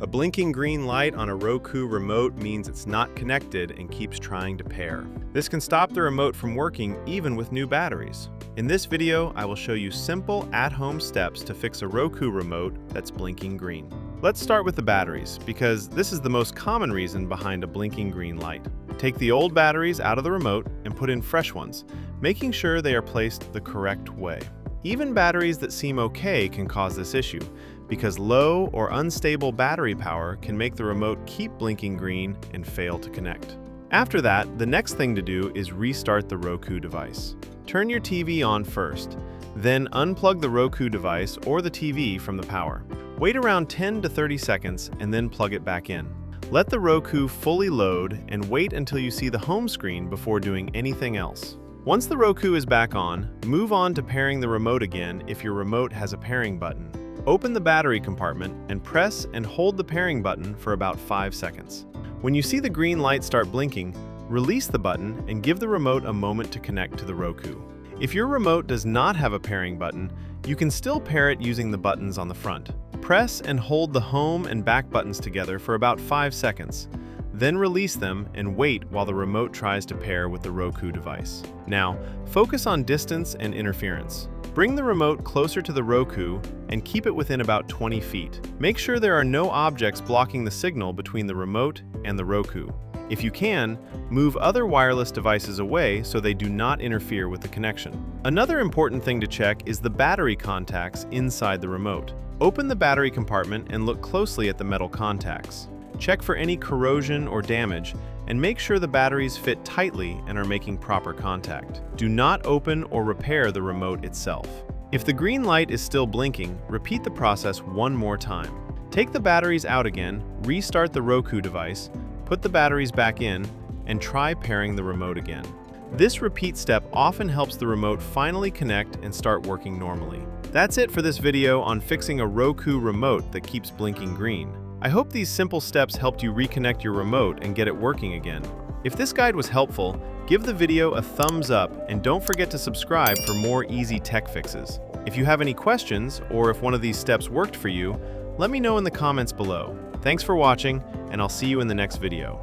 A blinking green light on a Roku remote means it's not connected and keeps trying to pair. This can stop the remote from working even with new batteries. In this video, I will show you simple at-home steps to fix a Roku remote that's blinking green. Let's start with the batteries, because this is the most common reason behind a blinking green light. Take the old batteries out of the remote and put in fresh ones, making sure they are placed the correct way. Even batteries that seem okay can cause this issue, because low or unstable battery power can make the remote keep blinking green and fail to connect. After that, the next thing to do is restart the Roku device. Turn your TV on first, then unplug the Roku device or the TV from the power. Wait around 10 to 30 seconds and then plug it back in. Let the Roku fully load and wait until you see the home screen before doing anything else. Once the Roku is back on, move on to pairing the remote again if your remote has a pairing button. Open the battery compartment and press and hold the pairing button for about 5 seconds. When you see the green light start blinking, release the button and give the remote a moment to connect to the Roku. If your remote does not have a pairing button, you can still pair it using the buttons on the front. Press and hold the home and back buttons together for about 5 seconds. Then release them and wait while the remote tries to pair with the Roku device. Now, focus on distance and interference. Bring the remote closer to the Roku and keep it within about 20 feet. Make sure there are no objects blocking the signal between the remote and the Roku. If you can, move other wireless devices away so they do not interfere with the connection. Another important thing to check is the battery contacts inside the remote. Open the battery compartment and look closely at the metal contacts. Check for any corrosion or damage, and make sure the batteries fit tightly and are making proper contact. Do not open or repair the remote itself. If the green light is still blinking, repeat the process one more time. Take the batteries out again, restart the Roku device, put the batteries back in, and try pairing the remote again. This repeat step often helps the remote finally connect and start working normally. That's it for this video on fixing a Roku remote that keeps blinking green. I hope these simple steps helped you reconnect your remote and get it working again. If this guide was helpful, give the video a thumbs up and don't forget to subscribe for more easy tech fixes. If you have any questions or if one of these steps worked for you, let me know in the comments below. Thanks for watching, and I'll see you in the next video.